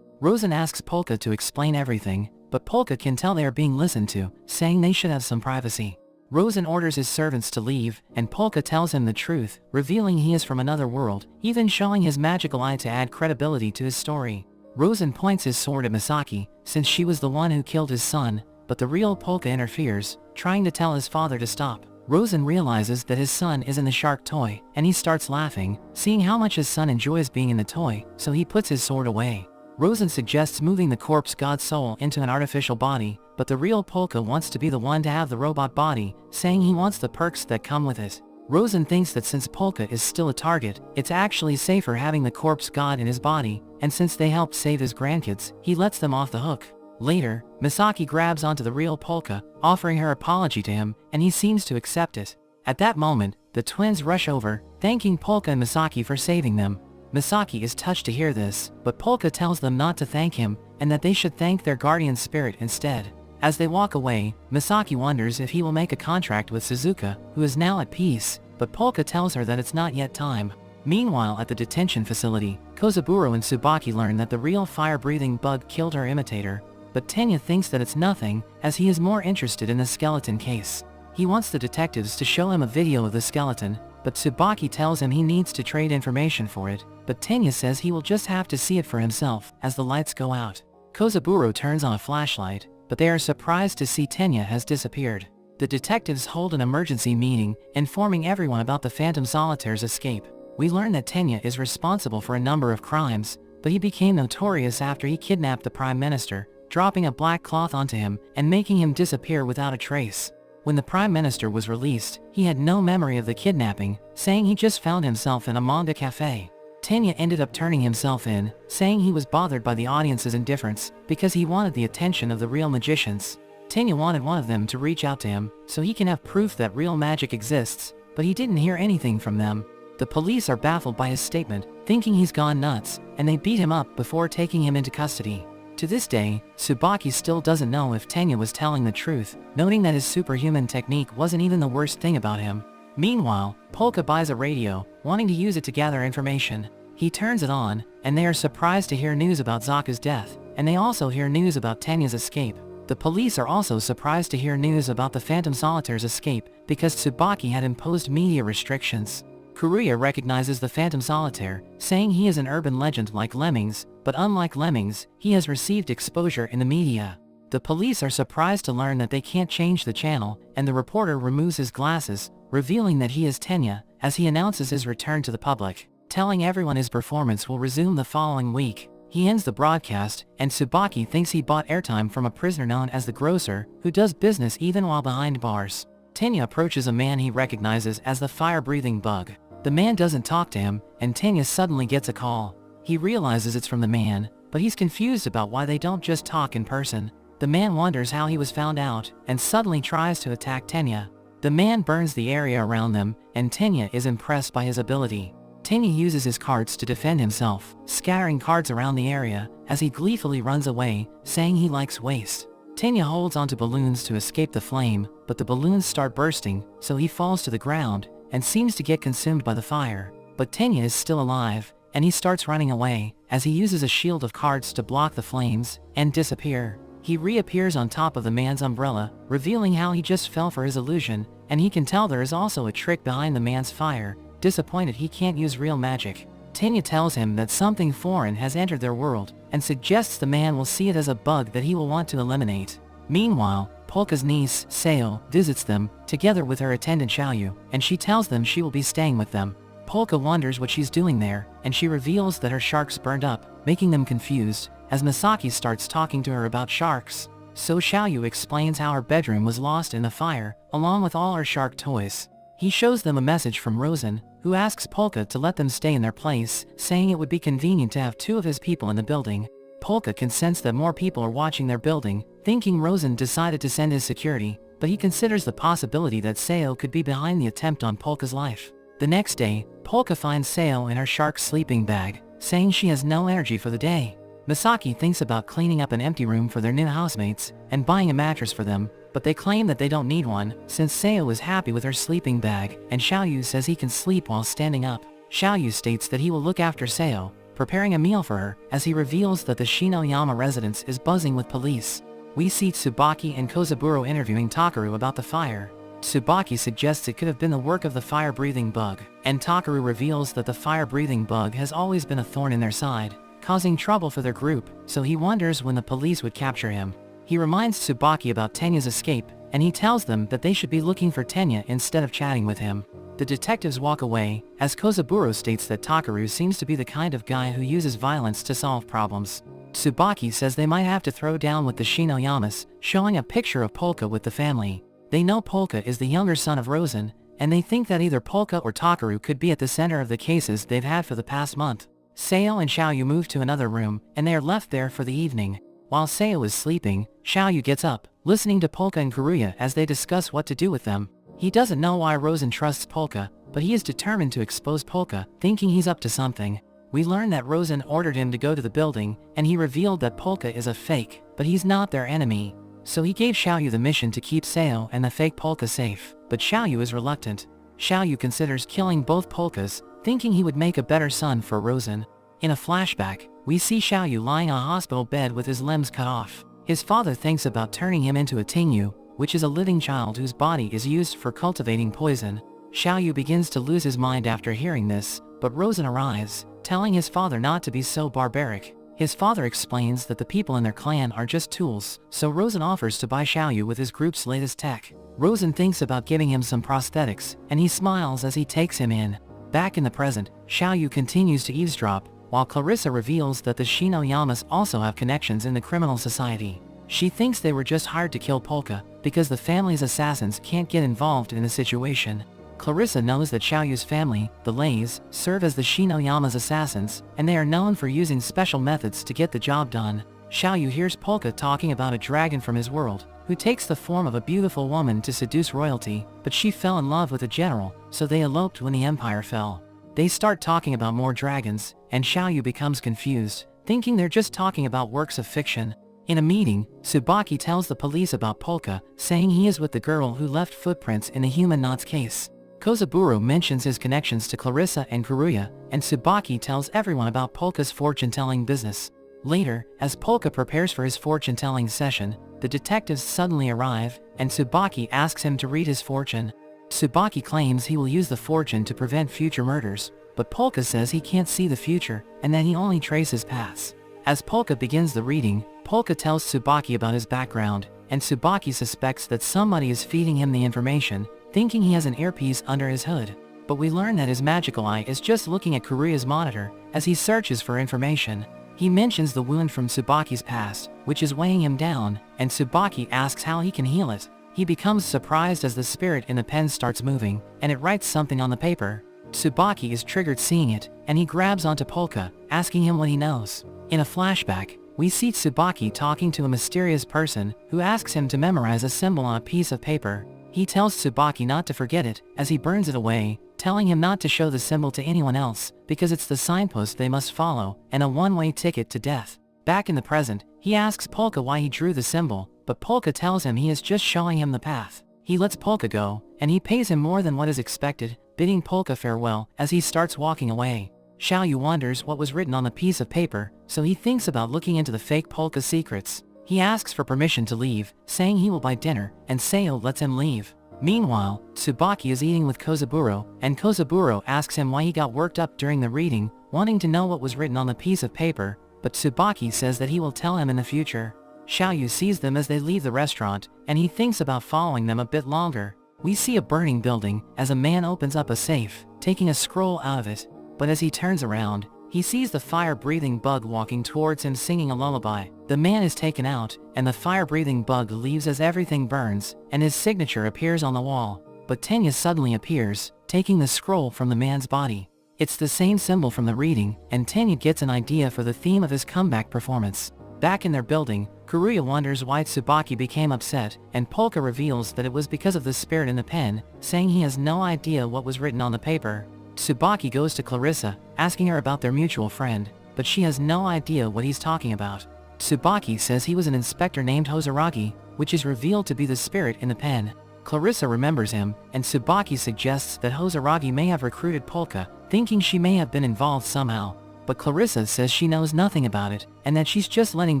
Rosen asks Polka to explain everything, but Polka can tell they are being listened to, saying they should have some privacy. Rosen orders his servants to leave, and Polka tells him the truth, revealing he is from another world, even showing his magical eye to add credibility to his story. Rosen points his sword at Misaki, since she was the one who killed his son, but the real Polka interferes, trying to tell his father to stop. Rosen realizes that his son is in the shark toy, and he starts laughing, seeing how much his son enjoys being in the toy, so he puts his sword away. Rosen suggests moving the corpse god's soul into an artificial body, but the real Polka wants to be the one to have the robot body, saying he wants the perks that come with it. Rosen thinks that since Polka is still a target, it's actually safer having the corpse god in his body, and since they helped save his grandkids, he lets them off the hook. Later, Misaki grabs onto the real Polka, offering her apology to him, and he seems to accept it. At that moment, the twins rush over, thanking Polka and Misaki for saving them. Misaki is touched to hear this, but Polka tells them not to thank him, and that they should thank their guardian spirit instead. As they walk away, Misaki wonders if he will make a contract with Suzuka, who is now at peace, but Polka tells her that it's not yet time. Meanwhile, at the detention facility, Kozaburo and Tsubaki learn that the real fire-breathing bug killed her imitator, but Tenya thinks that it's nothing, as he is more interested in the skeleton case. He wants the detectives to show him a video of the skeleton, but Tsubaki tells him he needs to trade information for it, but Tenya says he will just have to see it for himself as the lights go out. Kozaburo turns on a flashlight, but they are surprised to see Tenya has disappeared. The detectives hold an emergency meeting, informing everyone about the Phantom Solitaire's escape. We learn that Tenya is responsible for a number of crimes, but he became notorious after he kidnapped the Prime Minister, dropping a black cloth onto him and making him disappear without a trace. When the Prime Minister was released, he had no memory of the kidnapping, saying he just found himself in a manga cafe. Tenya ended up turning himself in, saying he was bothered by the audience's indifference because he wanted the attention of the real magicians. Tenya wanted one of them to reach out to him so he can have proof that real magic exists, but he didn't hear anything from them. The police are baffled by his statement, thinking he's gone nuts, and they beat him up before taking him into custody. To this day, Tsubaki still doesn't know if Tenya was telling the truth, noting that his superhuman technique wasn't even the worst thing about him. Meanwhile, Polka buys a radio, wanting to use it to gather information. He turns it on, and they are surprised to hear news about Zaka's death, and they also hear news about Tenya's escape. The police are also surprised to hear news about the Phantom Solitaire's escape, because Tsubaki had imposed media restrictions. Kuruya recognizes the Phantom Solitaire, saying he is an urban legend like Lemmings, but unlike Lemmings, he has received exposure in the media. The police are surprised to learn that they can't change the channel, and the reporter removes his glasses, revealing that he is Tenya, as he announces his return to the public, telling everyone his performance will resume the following week. He ends the broadcast, and Tsubaki thinks he bought airtime from a prisoner known as the Grocer, who does business even while behind bars. Tenya approaches a man he recognizes as the fire-breathing bug. The man doesn't talk to him, and Tenya suddenly gets a call. He realizes it's from the man, but he's confused about why they don't just talk in person. The man wonders how he was found out, and suddenly tries to attack Tenya. The man burns the area around them, and Tenya is impressed by his ability. Tenya uses his cards to defend himself, scattering cards around the area, as he gleefully runs away, saying he likes waste. Tenya holds onto balloons to escape the flame, but the balloons start bursting, so he falls to the ground, and seems to get consumed by the fire. But Tenya is still alive, and he starts running away, as he uses a shield of cards to block the flames, and disappear. He reappears on top of the man's umbrella, revealing how he just fell for his illusion, and he can tell there is also a trick behind the man's fire. Disappointed he can't use real magic, Tenya tells him that something foreign has entered their world, and suggests the man will see it as a bug that he will want to eliminate. Meanwhile, Polka's niece, Seo, visits them, together with her attendant Xiaoyu, and she tells them she will be staying with them. Polka wonders what she's doing there, and she reveals that her sharks burned up, making them confused, as Misaki starts talking to her about sharks. So Xiaoyu explains how her bedroom was lost in the fire, along with all her shark toys. He shows them a message from Rosen, who asks Polka to let them stay in their place, saying it would be convenient to have 2 of his people in the building. Polka can sense that more people are watching their building, thinking Rosen decided to send his security, but he considers the possibility that Seo could be behind the attempt on Polka's life. The next day, Polka finds Seo in her shark sleeping bag, saying she has no energy for the day. Misaki thinks about cleaning up an empty room for their new housemates, and buying a mattress for them, but they claim that they don't need one, since Seo is happy with her sleeping bag, and Xiaoyu says he can sleep while standing up. Xiaoyu states that he will look after Seo, preparing a meal for her, as he reveals that the Shinoyama residence is buzzing with police. We see Tsubaki and Kozaburo interviewing Takaru about the fire. Tsubaki suggests it could have been the work of the fire-breathing bug, and Takaru reveals that the fire-breathing bug has always been a thorn in their side, causing trouble for their group, so he wonders when the police would capture him. He reminds Tsubaki about Tenya's escape, and he tells them that they should be looking for Tenya instead of chatting with him. The detectives walk away, as Kozaburo states that Takaru seems to be the kind of guy who uses violence to solve problems. Tsubaki says they might have to throw down with the Shinoyamas, showing a picture of Polka with the family. They know Polka is the younger son of Rosen, and they think that either Polka or Takaru could be at the center of the cases they've had for the past month. Seo and Xiaoyu move to another room, and they are left there for the evening. While Seo is sleeping, Xiaoyu gets up, listening to Polka and Karuya as they discuss what to do with them. He doesn't know why Rosen trusts Polka, but he is determined to expose Polka, thinking he's up to something. We learn that Rosen ordered him to go to the building, and he revealed that Polka is a fake, but he's not their enemy. So he gave Xiaoyu the mission to keep Seo and the fake Polka safe, but Xiaoyu is reluctant. Xiaoyu considers killing both Polkas, thinking he would make a better son for Rosen. In a flashback, we see Xiaoyu lying on a hospital bed with his limbs cut off. His father thinks about turning him into a Tingyu, which is a living child whose body is used for cultivating poison. Xiaoyu begins to lose his mind after hearing this, but Rosen arrives, telling his father not to be so barbaric. His father explains that the people in their clan are just tools, so Rosen offers to buy Xiaoyu with his group's latest tech. Rosen thinks about giving him some prosthetics, and he smiles as he takes him in. Back in the present, Xiaoyu continues to eavesdrop, while Clarissa reveals that the Shinoyamas also have connections in the criminal society. She thinks they were just hired to kill Polka, because the family's assassins can't get involved in the situation. Clarissa knows that Xiaoyu's family, the Leis, serve as the Shinoyama's assassins, and they are known for using special methods to get the job done. Xiaoyu hears Polka talking about a dragon from his world, who takes the form of a beautiful woman to seduce royalty, but she fell in love with a general, so they eloped when the empire fell. They start talking about more dragons, and Xiaoyu becomes confused, thinking they're just talking about works of fiction. In a meeting, Tsubaki tells the police about Polka, saying he is with the girl who left footprints in the human knots case. Kozaburo mentions his connections to Clarissa and Karuya, and Tsubaki tells everyone about Polka's fortune-telling business. Later, as Polka prepares for his fortune-telling session, the detectives suddenly arrive, and Tsubaki asks him to read his fortune. Tsubaki claims he will use the fortune to prevent future murders, but Polka says he can't see the future, and that he only traces paths. As Polka begins the reading, Polka tells Tsubaki about his background, and Tsubaki suspects that somebody is feeding him the information, thinking he has an earpiece under his hood. But we learn that his magical eye is just looking at Karuya's monitor, as he searches for information. He mentions the wound from Tsubaki's past, which is weighing him down, and Tsubaki asks how he can heal it. He becomes surprised as the spirit in the pen starts moving, and it writes something on the paper. Tsubaki is triggered seeing it, and he grabs onto Polka, asking him what he knows. In a flashback, we see Tsubaki talking to a mysterious person, who asks him to memorize a symbol on a piece of paper. He tells Tsubaki not to forget it, as he burns it away, telling him not to show the symbol to anyone else, because it's the signpost they must follow, and a one-way ticket to death. Back in the present, he asks Polka why he drew the symbol, but Polka tells him he is just showing him the path. He lets Polka go, and he pays him more than what is expected, bidding Polka farewell as he starts walking away. Xiaoyu wonders what was written on the piece of paper, so he thinks about looking into the fake Polka's secrets. He asks for permission to leave, saying he will buy dinner, and Seo lets him leave. Meanwhile, Tsubaki is eating with Kozaburo, and Kozaburo asks him why he got worked up during the reading, wanting to know what was written on the piece of paper, but Tsubaki says that he will tell him in the future. Xiaoyu sees them as they leave the restaurant, and he thinks about following them a bit longer. We see a burning building, as a man opens up a safe, taking a scroll out of it. But as he turns around, he sees the fire-breathing bug walking towards him singing a lullaby. The man is taken out, and the fire-breathing bug leaves as everything burns, and his signature appears on the wall. But Tenya suddenly appears, taking the scroll from the man's body. It's the same symbol from the reading, and Tenya gets an idea for the theme of his comeback performance. Back in their building, Karuya wonders why Tsubaki became upset, and Polka reveals that it was because of the spirit in the pen, saying he has no idea what was written on the paper. Tsubaki goes to Clarissa, asking her about their mutual friend, but she has no idea what he's talking about. Tsubaki says he was an inspector named Hozaragi, which is revealed to be the spirit in the pen. Clarissa remembers him, and Tsubaki suggests that Hozaragi may have recruited Polka, thinking she may have been involved somehow. But Clarissa says she knows nothing about it, and that she's just letting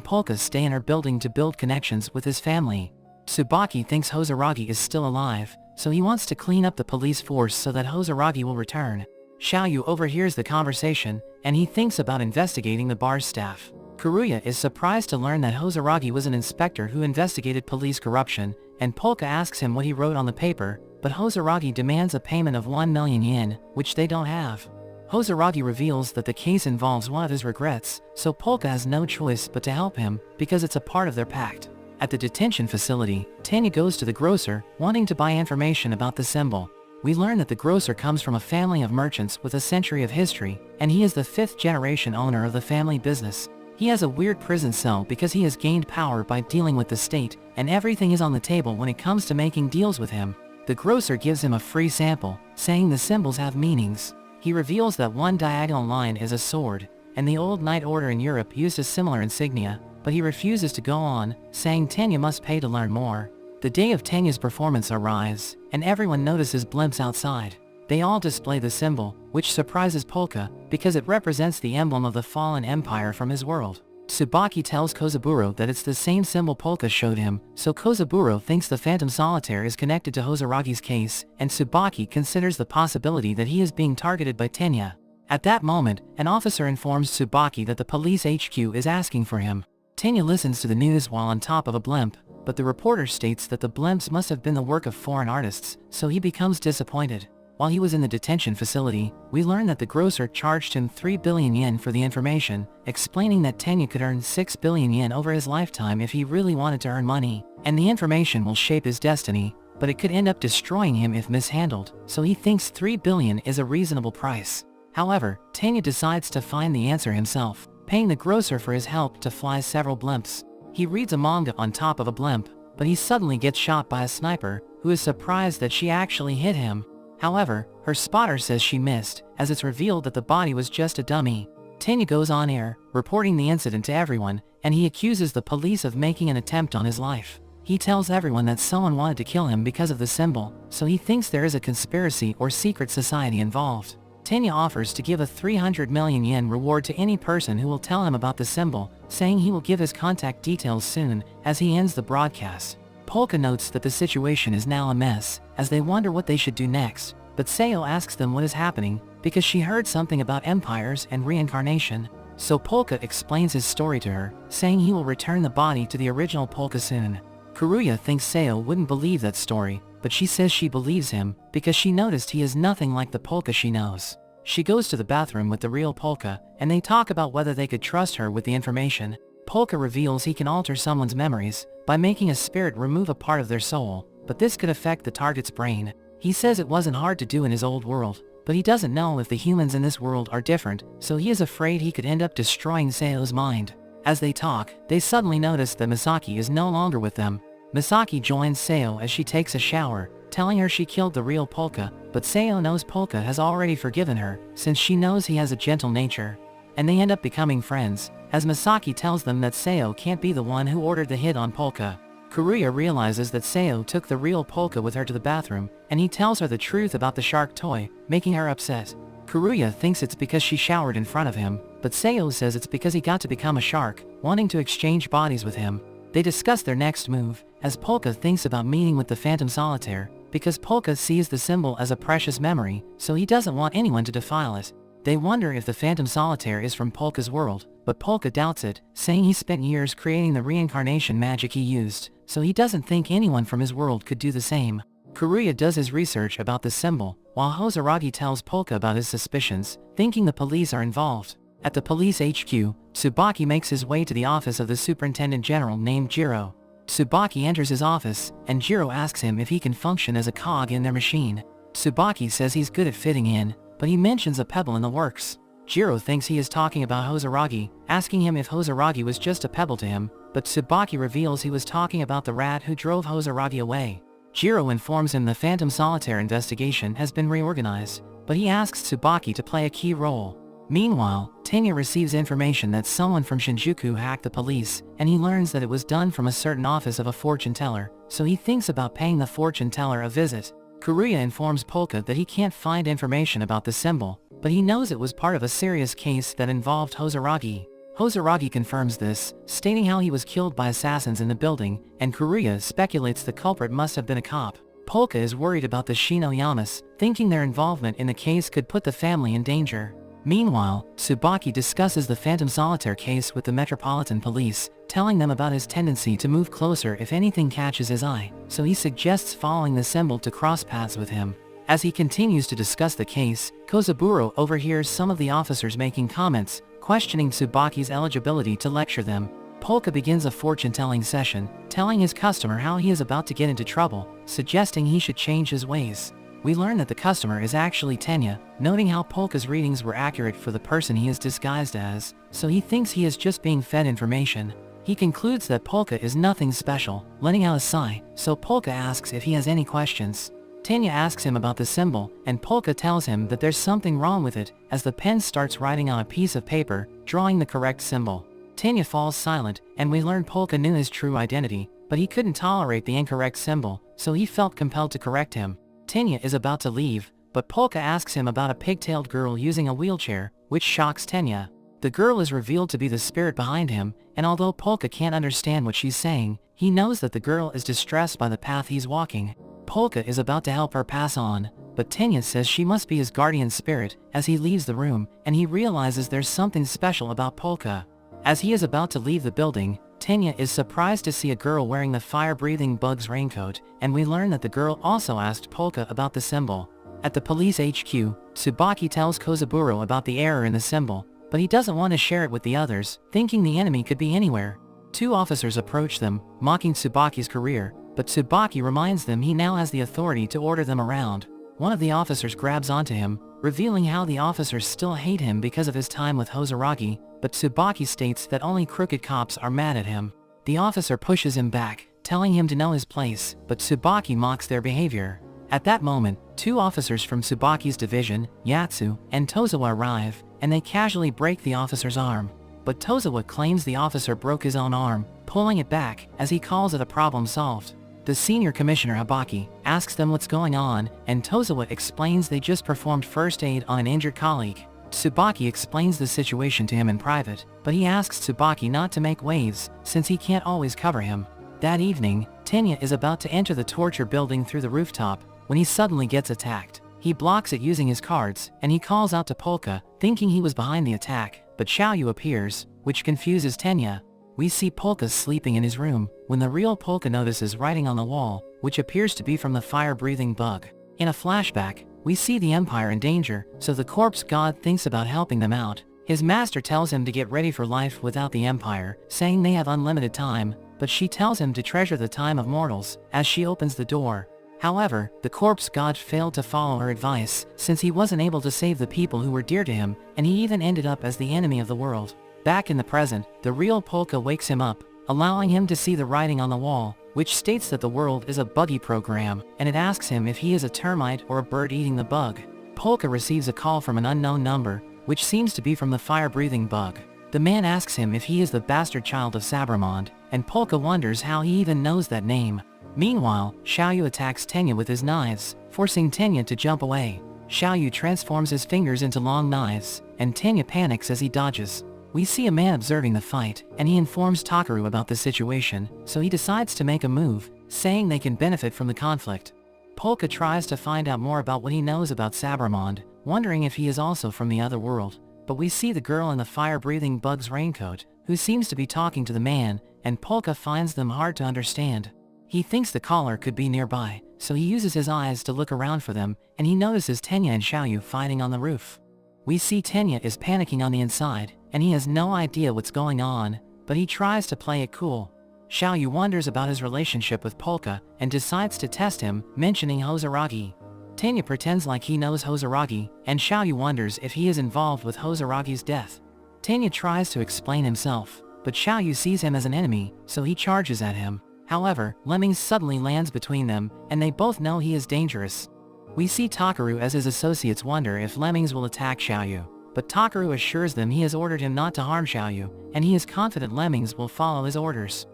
Polka stay in her building to build connections with his family. Tsubaki thinks Hozaragi is still alive, so he wants to clean up the police force so that Hozaragi will return. Xiaoyu overhears the conversation, and he thinks about investigating the bar's staff. Karuya is surprised to learn that Hozaragi was an inspector who investigated police corruption, and Polka asks him what he wrote on the paper, but Hozaragi demands a payment of 1 million yen, which they don't have. Hozaragi reveals that the case involves one of his regrets, so Polka has no choice but to help him, because it's a part of their pact. At the detention facility, Tanya goes to the grocer, wanting to buy information about the symbol. We learn that the grocer comes from a family of merchants with a century of history, and he is the 5th generation owner of the family business. He has a weird prison cell because he has gained power by dealing with the state, and everything is on the table when it comes to making deals with him. The grocer gives him a free sample, saying the symbols have meanings. He reveals that one diagonal line is a sword, and the old Knight Order in Europe used a similar insignia, but he refuses to go on, saying Tanya must pay to learn more. The day of Tanya's performance arrives, and everyone notices blimps outside. They all display the symbol, which surprises Polka, because it represents the emblem of the fallen empire from his world. Tsubaki tells Kozaburo that it's the same symbol Polka showed him, so Kozaburo thinks the Phantom Solitaire is connected to Hozaragi's case, and Tsubaki considers the possibility that he is being targeted by Tenya. At that moment, an officer informs Tsubaki that the police HQ is asking for him. Tenya listens to the news while on top of a blimp, but the reporter states that the blimps must have been the work of foreign artists, so he becomes disappointed. While he was in the detention facility, we learn that the grocer charged him 3 billion yen for the information, explaining that Tenya could earn 6 billion yen over his lifetime if he really wanted to earn money, and the information will shape his destiny, but it could end up destroying him if mishandled, so he thinks 3 billion is a reasonable price. However, Tenya decides to find the answer himself, paying the grocer for his help to fly several blimps. He reads a manga on top of a blimp, but he suddenly gets shot by a sniper, who is surprised that she actually hit him. However, her spotter says she missed, as it's revealed that the body was just a dummy. Tenya goes on air, reporting the incident to everyone, and he accuses the police of making an attempt on his life. He tells everyone that someone wanted to kill him because of the symbol, so he thinks there is a conspiracy or secret society involved. Tenya offers to give a 300 million yen reward to any person who will tell him about the symbol, saying he will give his contact details soon, as he ends the broadcast. Polka notes that the situation is now a mess, as they wonder what they should do next, but Sayo asks them what is happening, because she heard something about empires and reincarnation. So Polka explains his story to her, saying he will return the body to the original Polka soon. Karuya thinks Sayo wouldn't believe that story, but she says she believes him, because she noticed he is nothing like the Polka she knows. She goes to the bathroom with the real Polka, and they talk about whether they could trust her with the information. Polka reveals he can alter someone's memories, by making a spirit remove a part of their soul, but this could affect the target's brain. He says it wasn't hard to do in his old world, but he doesn't know if the humans in this world are different, so he is afraid he could end up destroying Sayo's mind. As they talk, they suddenly notice that Misaki is no longer with them. Misaki joins Sayo as she takes a shower, telling her she killed the real Polka, but Sayo knows Polka has already forgiven her, since she knows he has a gentle nature. And they end up becoming friends, as Misaki tells them that Sayo can't be the one who ordered the hit on Polka. Karuya realizes that Sayo took the real Polka with her to the bathroom, and he tells her the truth about the shark toy, making her upset. Karuya thinks it's because she showered in front of him, but Sayo says it's because he got to become a shark, wanting to exchange bodies with him. They discuss their next move, as Polka thinks about meeting with the Phantom Solitaire, because Polka sees the symbol as a precious memory, so he doesn't want anyone to defile it. They wonder if the Phantom Solitaire is from Polka's world, but Polka doubts it, saying he spent years creating the reincarnation magic he used, so he doesn't think anyone from his world could do the same. Karuya does his research about the symbol, while Hozaragi tells Polka about his suspicions, thinking the police are involved. At the police HQ, Tsubaki makes his way to the office of the Superintendent General named Jiro. Tsubaki enters his office, and Jiro asks him if he can function as a cog in their machine. Tsubaki says he's good at fitting in, but he mentions a pebble in the works. Jiro thinks he is talking about Hozaragi, asking him if Hozaragi was just a pebble to him, but Tsubaki reveals he was talking about the rat who drove Hozaragi away. Jiro informs him the Phantom Solitaire investigation has been reorganized, but he asks Tsubaki to play a key role. Meanwhile, Tenya receives information that someone from Shinjuku hacked the police, and he learns that it was done from a certain office of a fortune teller, so he thinks about paying the fortune teller a visit. Karuya informs Polka that he can't find information about the symbol, but he knows it was part of a serious case that involved Hozaragi. Hozaragi confirms this, stating how he was killed by assassins in the building, and Karuya speculates the culprit must have been a cop. Polka is worried about the Shino-yamas, thinking their involvement in the case could put the family in danger. Meanwhile, Tsubaki discusses the Phantom Solitaire case with the Metropolitan Police, telling them about his tendency to move closer if anything catches his eye, so he suggests following the symbol to cross paths with him. As he continues to discuss the case, Kozaburo overhears some of the officers making comments, questioning Tsubaki's eligibility to lecture them. Polka begins a fortune-telling session, telling his customer how he is about to get into trouble, suggesting he should change his ways. We learn that the customer is actually Tenya, noting how Polka's readings were accurate for the person he is disguised as, so he thinks he is just being fed information. He concludes that Polka is nothing special, letting out a sigh, so Polka asks if he has any questions. Tenya asks him about the symbol, and Polka tells him that there's something wrong with it, as the pen starts writing on a piece of paper, drawing the correct symbol. Tenya falls silent, and we learn Polka knew his true identity, but he couldn't tolerate the incorrect symbol, so he felt compelled to correct him. Tenya is about to leave, but Polka asks him about a pigtailed girl using a wheelchair, which shocks Tenya. The girl is revealed to be the spirit behind him, and although Polka can't understand what she's saying, he knows that the girl is distressed by the path he's walking. Polka is about to help her pass on, but Tenya says she must be his guardian spirit as he leaves the room, and he realizes there's something special about Polka. As he is about to leave the building, Tenya is surprised to see a girl wearing the fire-breathing bug's raincoat, and we learn that the girl also asked Polka about the symbol. At the police HQ, Tsubaki tells Kozaburo about the error in the symbol, but he doesn't want to share it with the others, thinking the enemy could be anywhere. Two officers approach them, mocking Tsubaki's career, but Tsubaki reminds them he now has the authority to order them around. One of the officers grabs onto him, revealing how the officers still hate him because of his time with Hozuragi, but Tsubaki states that only crooked cops are mad at him. The officer pushes him back, telling him to know his place, but Tsubaki mocks their behavior. At that moment, two officers from Tsubaki's division, Yatsu and Tozawa arrive, and they casually break the officer's arm. But Tozawa claims the officer broke his own arm, pulling it back as he calls it a problem solved. The senior commissioner Habaki asks them what's going on, and Tozawa explains they just performed first aid on an injured colleague. Tsubaki explains the situation to him in private, but he asks Tsubaki not to make waves, since he can't always cover him. That evening, Tenya is about to enter the torture building through the rooftop, when he suddenly gets attacked. He blocks it using his cards, and he calls out to Polka, thinking he was behind the attack, but Xiaoyu appears, which confuses Tenya. We see Polka sleeping in his room, when the real Polka notices writing on the wall, which appears to be from the fire-breathing bug. In a flashback, we see the Empire in danger, so the corpse god thinks about helping them out. His master tells him to get ready for life without the Empire, saying they have unlimited time, but she tells him to treasure the time of mortals, as she opens the door. However, the corpse god failed to follow her advice, since he wasn't able to save the people who were dear to him, and he even ended up as the enemy of the world. Back in the present, the real Polka wakes him up, allowing him to see the writing on the wall, which states that the world is a buggy program, and it asks him if he is a termite or a bird eating the bug. Polka receives a call from an unknown number, which seems to be from the fire-breathing bug. The man asks him if he is the bastard child of Sabramond, and Polka wonders how he even knows that name. Meanwhile, Xiaoyu attacks Tenya with his knives, forcing Tenya to jump away. Xiaoyu transforms his fingers into long knives, and Tenya panics as he dodges. We see a man observing the fight, and he informs Takaru about the situation, so he decides to make a move, saying they can benefit from the conflict. Polka tries to find out more about what he knows about Sabramond, wondering if he is also from the other world, but we see the girl in the fire-breathing bug's raincoat, who seems to be talking to the man, and Polka finds them hard to understand. He thinks the caller could be nearby, so he uses his eyes to look around for them, and he notices Tenya and Xiaoyu fighting on the roof. We see Tenya is panicking on the inside, and he has no idea what's going on, but he tries to play it cool. Xiaoyu wonders about his relationship with Polka, and decides to test him, mentioning Hozuragi. Tenya pretends like he knows Hozuragi, and Xiaoyu wonders if he is involved with Hozuragi's death. Tenya tries to explain himself, but Xiaoyu sees him as an enemy, so he charges at him. However, Lemmings suddenly lands between them, and they both know he is dangerous. We see Takaru as his associates wonder if Lemmings will attack Xiaoyu, but Takaru assures them he has ordered him not to harm Xiaoyu, and he is confident Lemmings will follow his orders.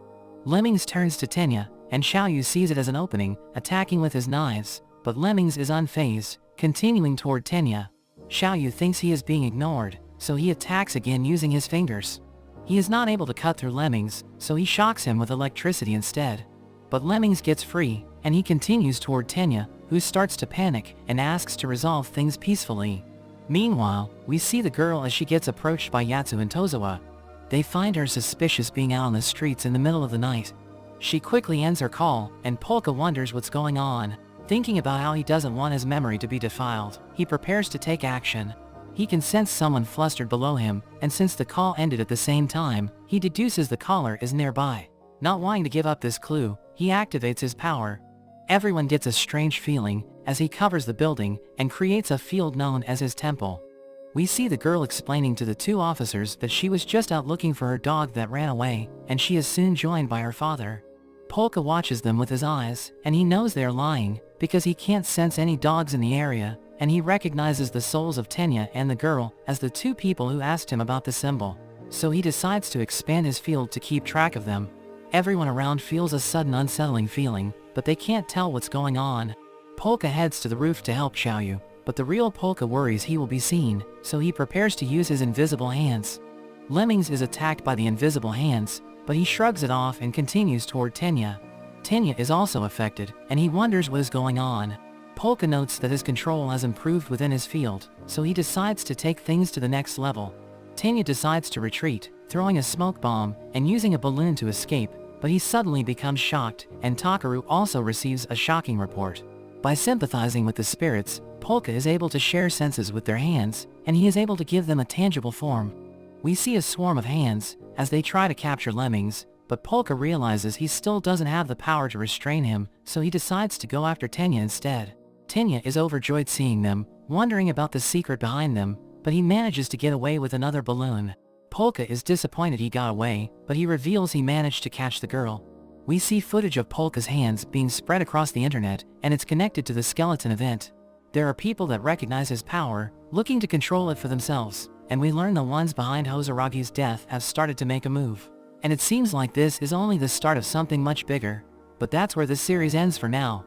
Lemmings turns to Tenya, and Xiaoyu sees it as an opening, attacking with his knives, but Lemmings is unfazed, continuing toward Tenya. Xiaoyu thinks he is being ignored, so he attacks again using his fingers. He is not able to cut through Lemmings, so he shocks him with electricity instead. But Lemmings gets free, and he continues toward Tenya, who starts to panic and asks to resolve things peacefully. Meanwhile, we see the girl as she gets approached by Yatsu and Tozawa. They find her suspicious being out on the streets in the middle of the night. She quickly ends her call, and Polka wonders what's going on. Thinking about how he doesn't want his memory to be defiled, he prepares to take action. He can sense someone flustered below him, and since the call ended at the same time, he deduces the caller is nearby. Not wanting to give up this clue, he activates his power. Everyone gets a strange feeling as he covers the building and creates a field known as his temple. We see the girl explaining to the two officers that she was just out looking for her dog that ran away, and she is soon joined by her father. Polka watches them with his eyes, and he knows they are lying, because he can't sense any dogs in the area, and he recognizes the souls of Tenya and the girl as the two people who asked him about the symbol. So he decides to expand his field to keep track of them. Everyone around feels a sudden unsettling feeling, but they can't tell what's going on. Polka heads to the roof to help Xiaoyu, but the real Polka worries he will be seen, so he prepares to use his invisible hands. Lemmings is attacked by the invisible hands, but he shrugs it off and continues toward Tenya. Tenya is also affected, and he wonders what is going on. Polka notes that his control has improved within his field, so he decides to take things to the next level. Tenya decides to retreat, throwing a smoke bomb and using a balloon to escape, but he suddenly becomes shocked, and Takaru also receives a shocking report. By sympathizing with the spirits, Polka is able to share senses with their hands, and he is able to give them a tangible form. We see a swarm of hands as they try to capture Lemmings, but Polka realizes he still doesn't have the power to restrain him, so he decides to go after Tenya instead. Tenya is overjoyed seeing them, wondering about the secret behind them, but he manages to get away with another balloon. Polka is disappointed he got away, but he reveals he managed to catch the girl. We see footage of Polka's hands being spread across the internet, and it's connected to the skeleton event. There are people that recognize his power, looking to control it for themselves, and we learn the ones behind Hosaragi's death have started to make a move. And it seems like this is only the start of something much bigger. But that's where this series ends for now.